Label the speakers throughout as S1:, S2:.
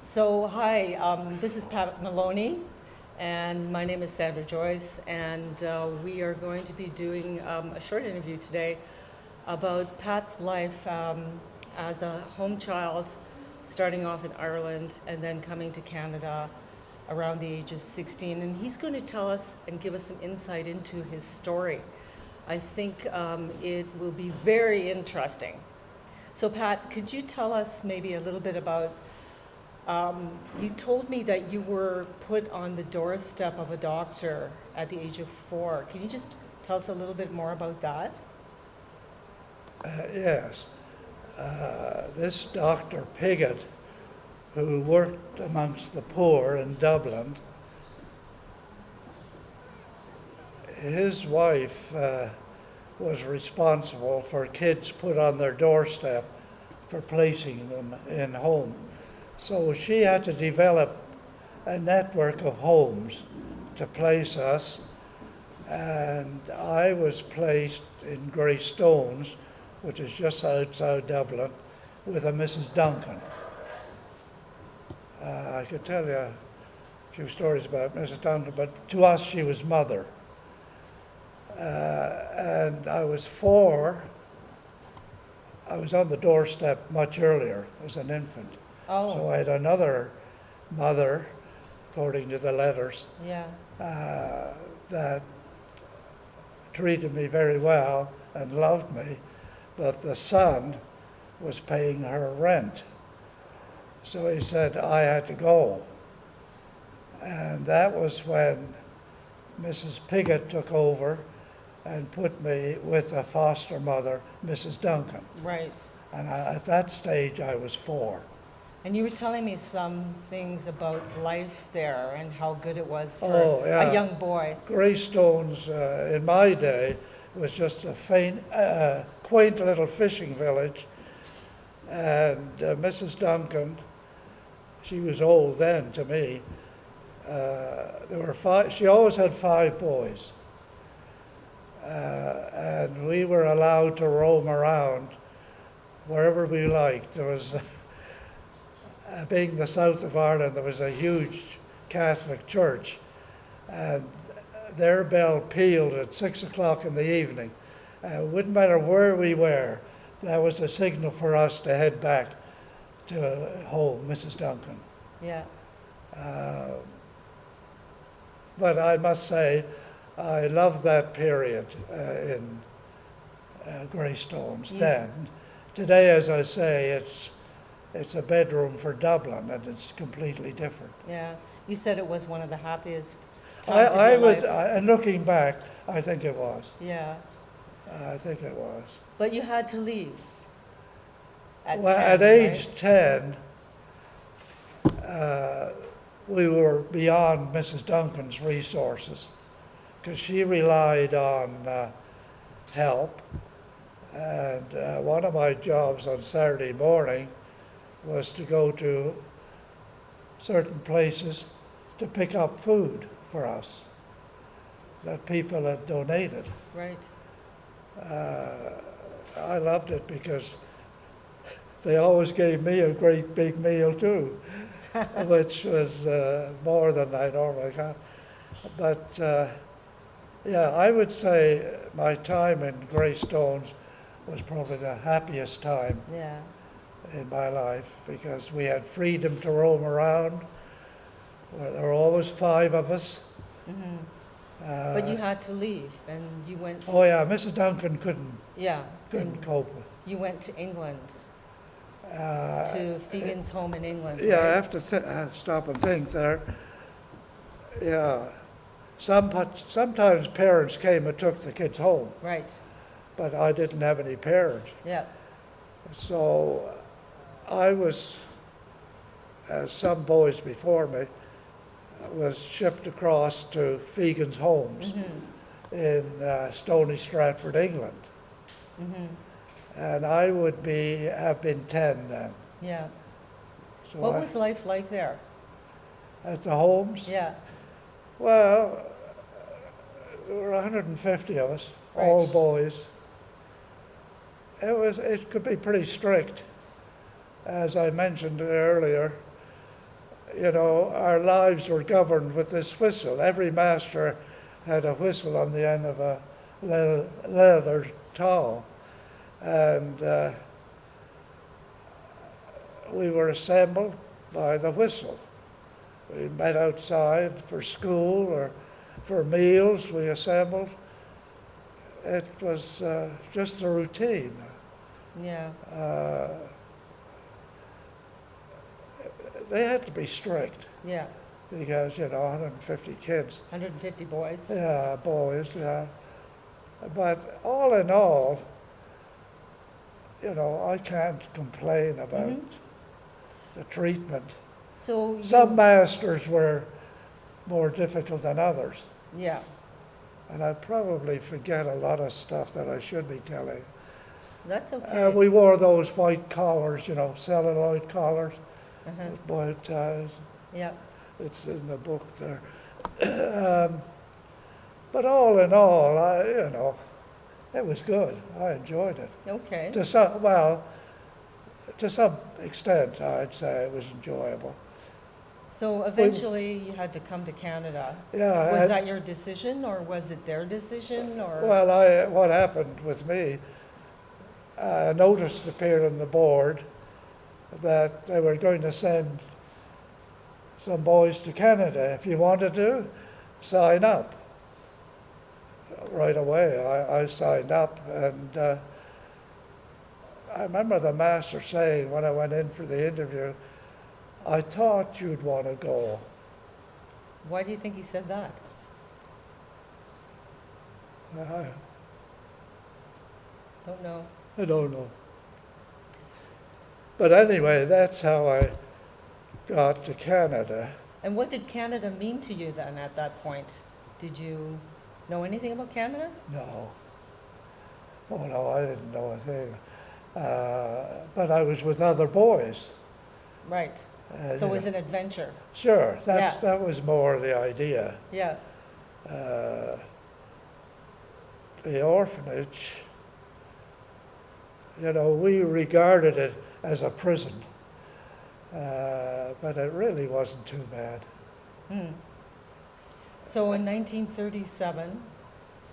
S1: So, hi, this is Pat Maloney, and my name is Sandra Joyce, and we are going to be doing a short interview today about Pat's life as a home child, starting off in Ireland and then coming to Canada around the age of 16. And he's going to tell us and give us some insight into his story. I think it will be very interesting. So, Pat, could you tell us maybe a little bit about you told me that you were put on the doorstep of a doctor at the age of 4. Can you just tell us a little bit more about that?
S2: Yes. This Dr. Pigott, who worked amongst the poor in Dublin, his wife was responsible for kids put on their doorstep for placing them in home. So she had to develop a network of homes to place us, and I was placed in Greystones, which is just outside Dublin, with a Mrs. Duncan. I could tell you a few stories about Mrs. Duncan, but to us she was mother. And I was 4. I was on the doorstep much earlier as an infant.
S1: Oh,
S2: So I had another mother, according to the letters,
S1: yeah.
S2: that treated me very well and loved me, but the son was paying her rent. So he said I had to go. And that was when Mrs. Pigott took over and put me with a foster mother, Mrs. Duncan.
S1: Right.
S2: And at that stage I was 4.
S1: And you were telling me some things about life there and how good it was for
S2: Oh, yeah.
S1: a young boy.
S2: Greystones, in my day, was just a quaint little fishing village. And Mrs. Duncan, she was old then to me. There were 5. She always had 5 boys, and we were allowed to roam around wherever we liked. There was. Being the south of Ireland, there was a huge Catholic church, and their bell pealed at 6 o'clock in the evening. It wouldn't matter where we were, that was a signal for us to head back to home, Mrs. Duncan.
S1: Yeah.
S2: But I must say, I loved that period in Greystones then. Today, as I say, it's a bedroom for Dublin, and it's completely different.
S1: Yeah. You said it was one of the happiest times of your life.
S2: And looking back, I think it was.
S1: Yeah.
S2: I think it was.
S1: But you had to leave at
S2: Well,
S1: 10,
S2: at age
S1: right?
S2: 10, we were beyond Mrs. Duncan's resources, because she relied on help. And one of my jobs on Saturday morning was to go to certain places to pick up food for us that people had donated.
S1: Right.
S2: I loved it because they always gave me a great big meal too, which was more than I normally got. But yeah, I would say my time in Greystones was probably the happiest time
S1: Yeah.
S2: in my life, because we had freedom to roam around. Well, there were always 5 of us.
S1: Mm-hmm. But you had to leave, and you went.
S2: Oh yeah, Mrs. Duncan couldn't
S1: Yeah.
S2: couldn't
S1: And
S2: cope with.
S1: you went to England,
S2: Uh,
S1: to Fegan's home in England.
S2: yeah, I
S1: right?
S2: have to stop and think there. Yeah, sometimes parents came and took the kids home,
S1: Right.
S2: but I didn't have any parents,
S1: Yeah.
S2: so I was, as some boys before me, was shipped across to Fegan's Homes
S1: Mm-hmm.
S2: in Stony Stratford, England.
S1: Mm-hmm.
S2: And I would have been 10 then.
S1: Yeah.
S2: So
S1: What was life like there?
S2: at the homes?
S1: Yeah.
S2: Well, there were 150 of us, all
S1: Right.
S2: boys. It could be pretty strict. As I mentioned earlier, you know, our lives were governed with this whistle. Every master had a whistle on the end of a leather towel. And we were assembled by the whistle. We met outside for school or for meals, we assembled. It was just a routine.
S1: Yeah.
S2: They had to be strict
S1: Yeah.
S2: because, you know, 150 kids.
S1: 150 boys.
S2: Yeah, boys, yeah. But all in all, you know, I can't complain about the treatment.
S1: So
S2: Some masters were more difficult than others,
S1: yeah.
S2: and I probably forget a lot of stuff that I should be telling.
S1: That's okay.
S2: We wore those white collars, you know, celluloid collars, bow ties.
S1: Yeah.
S2: It's in the book there. But all in all, you know, it was good. I enjoyed it.
S1: Okay.
S2: To some extent, I'd say it was enjoyable.
S1: So eventually you had to come to Canada.
S2: Yeah.
S1: Was that your decision or was it their decision or?
S2: Well, what happened with me, a notice appeared on the board that they were going to send some boys to Canada. If you wanted to, sign up. Right away, I signed up, and I remember the master saying when I went in for the interview, I thought you'd want to go.
S1: Why do you think he said that?
S2: I
S1: Don't know.
S2: don't know. But anyway, that's how I got to Canada.
S1: And what did Canada mean to you then at that point? Did you know anything about Canada?
S2: No. Oh, no, I didn't know a thing. But I was with other boys.
S1: Right.
S2: Uh,
S1: So it
S2: you
S1: was
S2: know.
S1: an adventure.
S2: Sure,
S1: Yeah.
S2: that was more the idea.
S1: Yeah.
S2: The orphanage, you know, we regarded it as a prison, but it really wasn't too bad.
S1: So in 1937,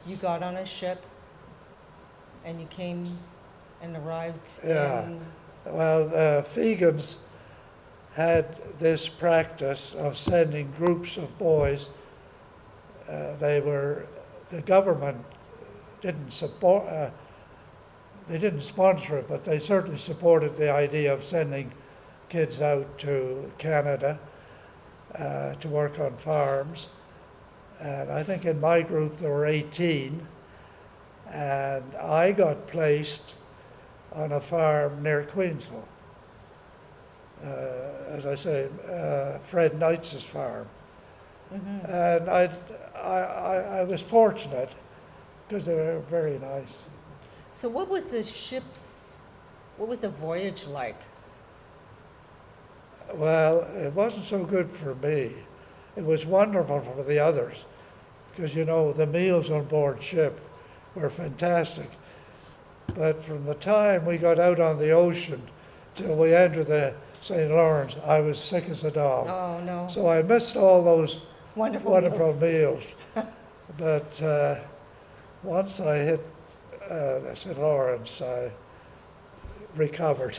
S1: you got on a ship and you came and arrived
S2: Yeah.
S1: in.
S2: Well, Fegans had this practice of sending groups of boys. The government didn't support, they didn't sponsor it, but they certainly supported the idea of sending kids out to Canada to work on farms. And I think in my group there were 18, and I got placed on a farm near Queensville. As I say, Fred Knight's farm. And I was fortunate because they were very nice.
S1: So what was what was the voyage like?
S2: Well, it wasn't so good for me. It was wonderful for the others because, you know, the meals on board ship were fantastic. But from the time we got out on the ocean till we entered the St. Lawrence, I was sick as a dog.
S1: Oh, no.
S2: So I missed all those
S1: Wonderful meals.
S2: meals. But once I hit the St. Lawrence, I recovered.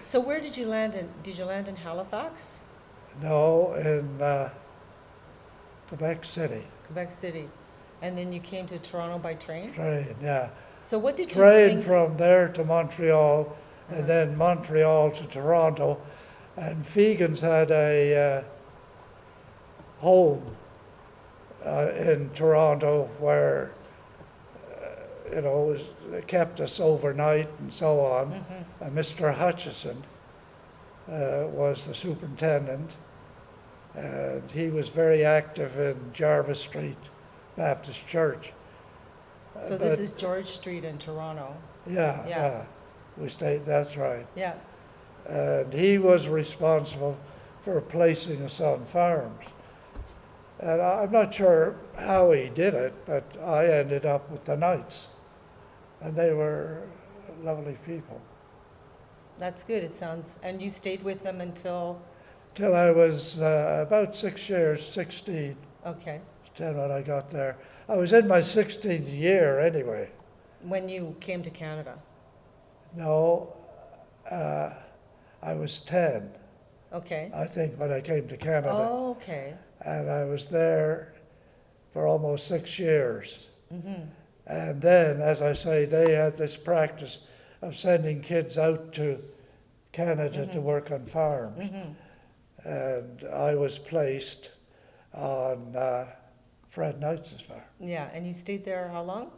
S1: So where did you land in? Did you land in Halifax?
S2: No, in Quebec City.
S1: Quebec City. And then you came to Toronto by train?
S2: Train, yeah.
S1: So what did you
S2: Train
S1: think?
S2: from there to Montreal, and then Montreal to Toronto. And Fegan's had a home in Toronto where, you know, they kept us overnight and so on. And Mr. Hutchison was the superintendent, and he was very active in Jarvis Street Baptist Church.
S1: So this is George Street in Toronto.
S2: Yeah,
S1: Yeah.
S2: yeah. We stayed, that's right.
S1: Yeah.
S2: And he was responsible for placing us on farms. And I'm not sure how he did it, but I ended up with the Knights. And they were lovely people.
S1: That's good. It sounds. And you stayed with them until
S2: till I was about 6 years, 16,
S1: Okay.
S2: 10 when I got there. I was in my 16th year anyway.
S1: When you came to Canada?
S2: No, I was 10,
S1: Okay.
S2: I think, when I came to Canada.
S1: Oh, okay.
S2: And I was there for almost 6 years.
S1: Mm-hmm.
S2: And then, as I say, they had this practice of sending kids out to Canada to work on farms.
S1: Mm-hmm.
S2: And I was placed on Fred Knight's farm.
S1: Yeah, and you stayed there how long?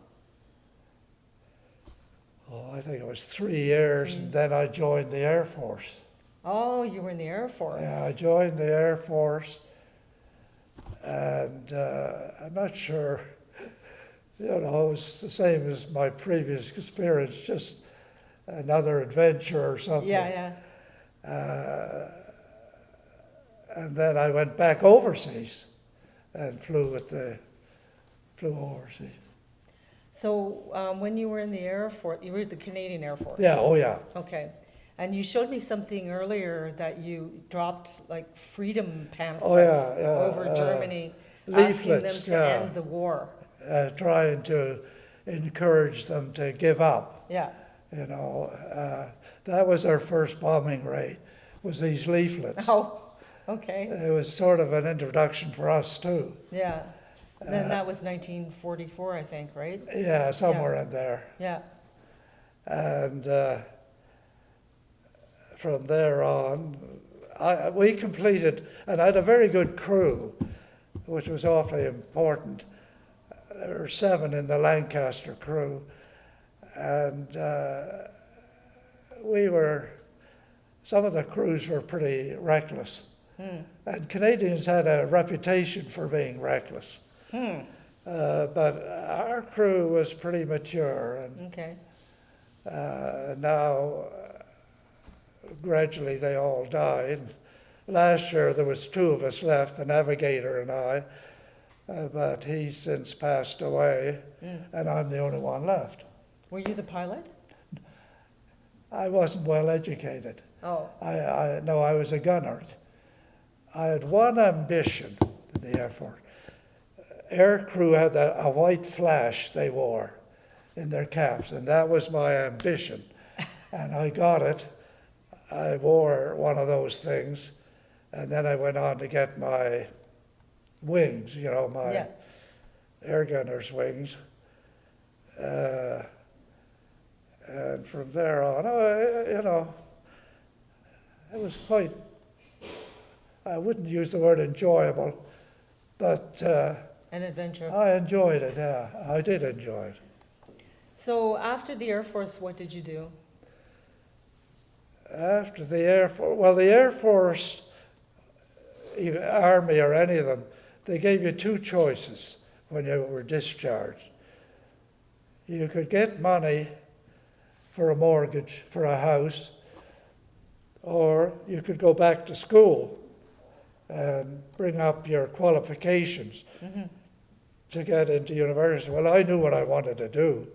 S2: Oh, I think it was 3 years, and then I joined the Air Force.
S1: Oh, you were in the Air Force.
S2: Yeah, I joined the Air Force, and I'm not sure, you know, it was the same as my previous experience, just another adventure or something.
S1: Yeah,
S2: And then I went back overseas and flew overseas.
S1: So when you were in the Air Force, you were at the Canadian Air Force?
S2: Yeah, oh yeah.
S1: Okay. And you showed me something earlier that you dropped like freedom pamphlets
S2: Oh, yeah,
S1: over Germany, asking them
S2: leaflets,
S1: to
S2: yeah.
S1: end the war.
S2: Trying to encourage them to give up.
S1: Yeah.
S2: You know, that was our first bombing raid, was these leaflets.
S1: Oh, okay.
S2: It was sort of an introduction for us too.
S1: Yeah. Then that was 1944, I think, right?
S2: Yeah, somewhere in there.
S1: Yeah.
S2: And from there on, we completed, and I had a very good crew, which was awfully important. There were 7 in the Lancaster crew, and some of the crews were pretty reckless. And Canadians had a reputation for being reckless. But our crew was pretty mature, and
S1: Okay.
S2: now gradually they all died. Last year there was 2 of us left, the navigator and I, but he's since passed away, and I'm the only one left.
S1: Were you the pilot?
S2: I wasn't well educated.
S1: Oh.
S2: No, I was a gunner. I had one ambition in the Air Force. Air crew had a white flash they wore in their caps, and that was my ambition. And I got it. I wore one of those things, and then I went on to get my wings, you know, my air gunner's wings. And from there on, you know, it was quite, I wouldn't use the word enjoyable, but
S1: An adventure.
S2: I enjoyed it, yeah. I did enjoy it.
S1: So after the Air Force, what did you do?
S2: After the Air Force, well, the Air Force, even Army or any of them, they gave you 2 choices when you were discharged. You could get money for a mortgage for a house, or you could go back to school and bring up your qualifications to get into university. Well, I knew what I wanted to do.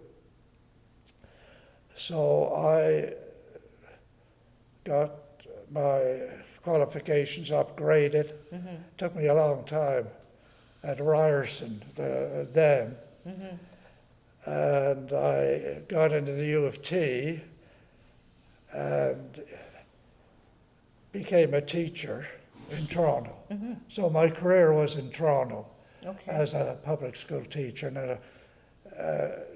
S2: So I got my qualifications upgraded. Took me a long time at Ryerson then. And I got into the U of T and became a teacher in Toronto. So my career was in Toronto as a public school teacher, and then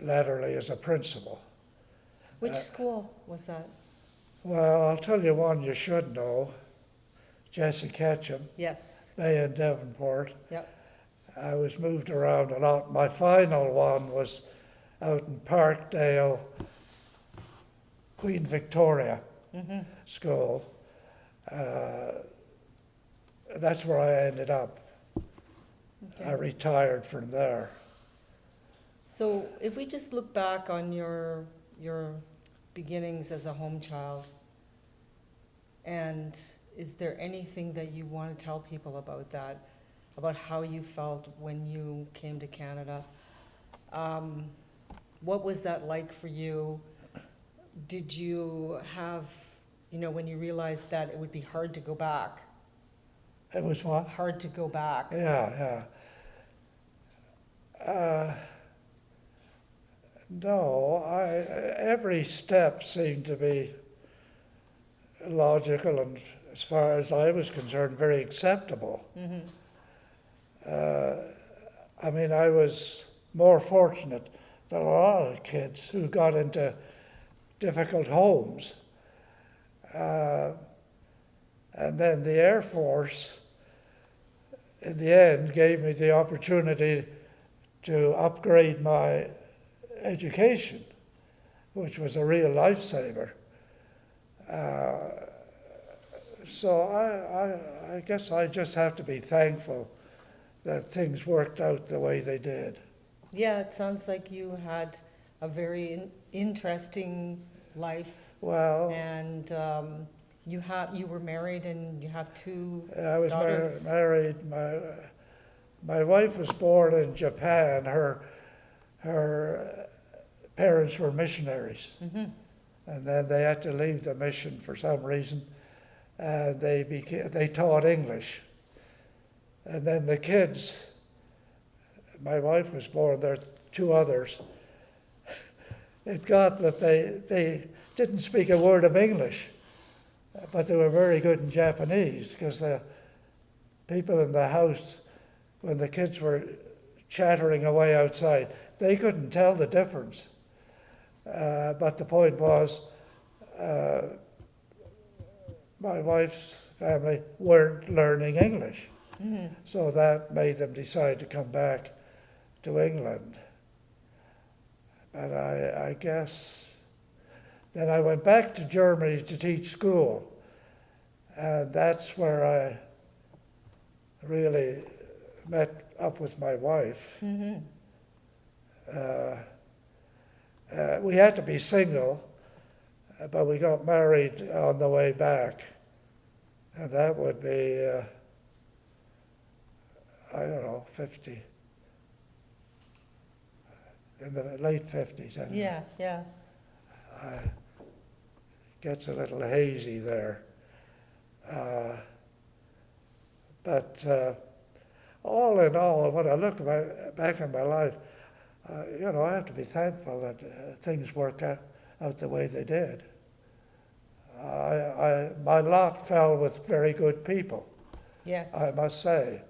S2: latterly as a principal.
S1: Which school was that?
S2: Well, I'll tell you one you should know. Jesse Ketchum,
S1: Yes.
S2: Bay in Devonport.
S1: Yep.
S2: I was moved around a lot. My final one was out in Parkdale, Queen Victoria School. That's where I ended up. I retired from there.
S1: So if we just look back on your beginnings as a home child, and is there anything that you want to tell people about that, about how you felt when you came to Canada? What was that like for you? Did you have, when you realized that it would be hard to go back,
S2: It was what?
S1: hard to go back.
S2: Yeah, yeah. No, every step seemed to be logical and, as far as I was concerned, very acceptable. I mean, I was more fortunate than a lot of kids who got into difficult homes. And then the Air Force, in the end, gave me the opportunity to upgrade my education, which was a real lifesaver. So I guess I just have to be thankful that things worked out the way they did.
S1: Yeah, it sounds like you had a very interesting life,
S2: Well,
S1: and you were married and you have two
S2: I was
S1: daughters.
S2: married. My wife was born in Japan. Her parents were missionaries, and then they had to leave the mission for some reason, and they taught English. And then the kids, my wife was born, there are two others. It got that they didn't speak a word of English, but they were very good in Japanese, because the people in the house, when the kids were chattering away outside, they couldn't tell the difference. But the point was, my wife's family weren't learning English. So that made them decide to come back to England. But I guess then I went back to Germany to teach school. And that's where I really met up with my wife. We had to be single, but we got married on the way back. And that would be, I don't know, 50, in the late 50s. Anyway.
S1: Yeah.
S2: Gets a little hazy there. But all in all, when I look back in my life, I have to be thankful that things work out the way they did. My lot fell with very good people,
S1: Yes.
S2: I must say,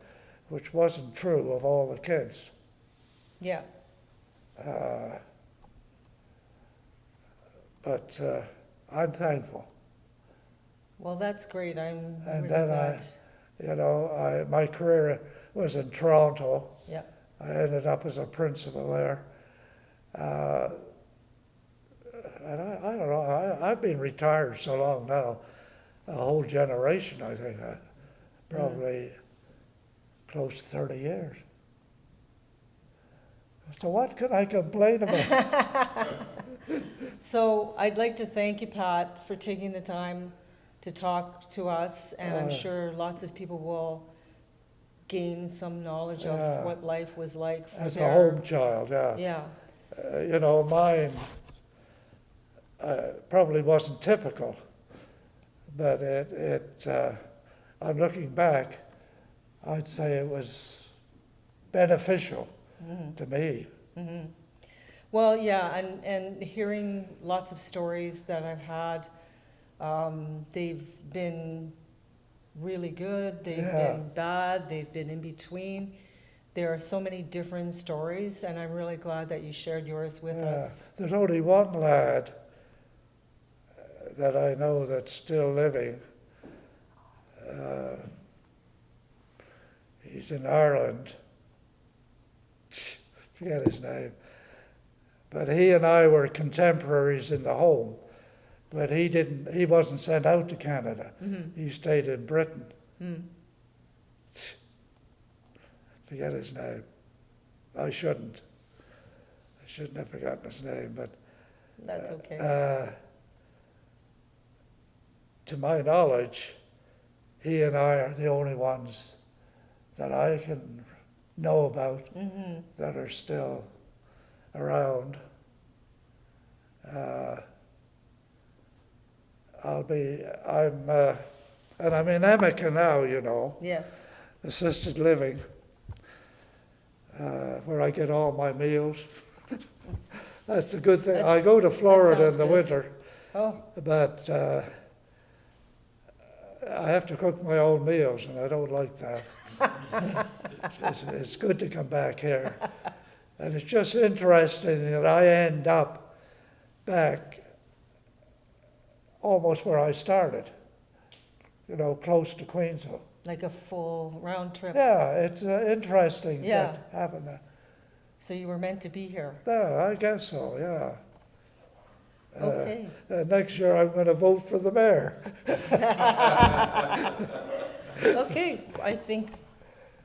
S2: which wasn't true of all the kids.
S1: Yeah.
S2: But I'm thankful.
S1: Well, that's great. I'm
S2: And
S1: really
S2: then
S1: glad.
S2: my career was in Toronto.
S1: Yeah.
S2: I ended up as a principal there. And I don't know, I've been retired so long now, a whole generation, I think, probably close to 30 years. So what can I complain about?
S1: So I'd like to thank you, Pat, for taking the time to talk to us, and I'm sure lots of people will gain some knowledge
S2: Yeah.
S1: of what life was like for
S2: As a
S1: their...
S2: home child, yeah.
S1: Yeah.
S2: Mine probably wasn't typical, but I'm looking back, I'd say it was beneficial to me.
S1: Well, yeah, and hearing lots of stories that I've had, they've been really good, they've
S2: Yeah.
S1: been bad, they've been in between. There are so many different stories, and I'm really glad that you shared yours with us.
S2: There's only one lad that I know that's still living. He's in Ireland. Forget his name. But he and I were contemporaries in the home. But he wasn't sent out to Canada. He stayed in Britain. Forget his name. I shouldn't have forgotten his name, but
S1: That's okay.
S2: to my knowledge, he and I are the only ones that I can know about that are still around. I'm And I'm in Emigration now, you know,
S1: Yes.
S2: assisted living, where I get all my meals. That's the good thing. I go to Florida in
S1: sounds
S2: the
S1: good.
S2: winter,
S1: Oh,
S2: but I have to cook my own meals, and I don't like that. It's good to come back here. And it's just interesting that I end up back almost where I started, you know, close to Queensville.
S1: like a full round trip.
S2: Yeah, it's interesting
S1: Yeah.
S2: that having that.
S1: So you were meant to be here.
S2: Yeah, I guess so, yeah.
S1: Okay.
S2: Next year I'm going to vote for the mayor.
S1: Okay, I think,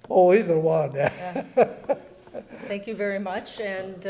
S2: Oh, either one, yeah.
S1: thank you very much. And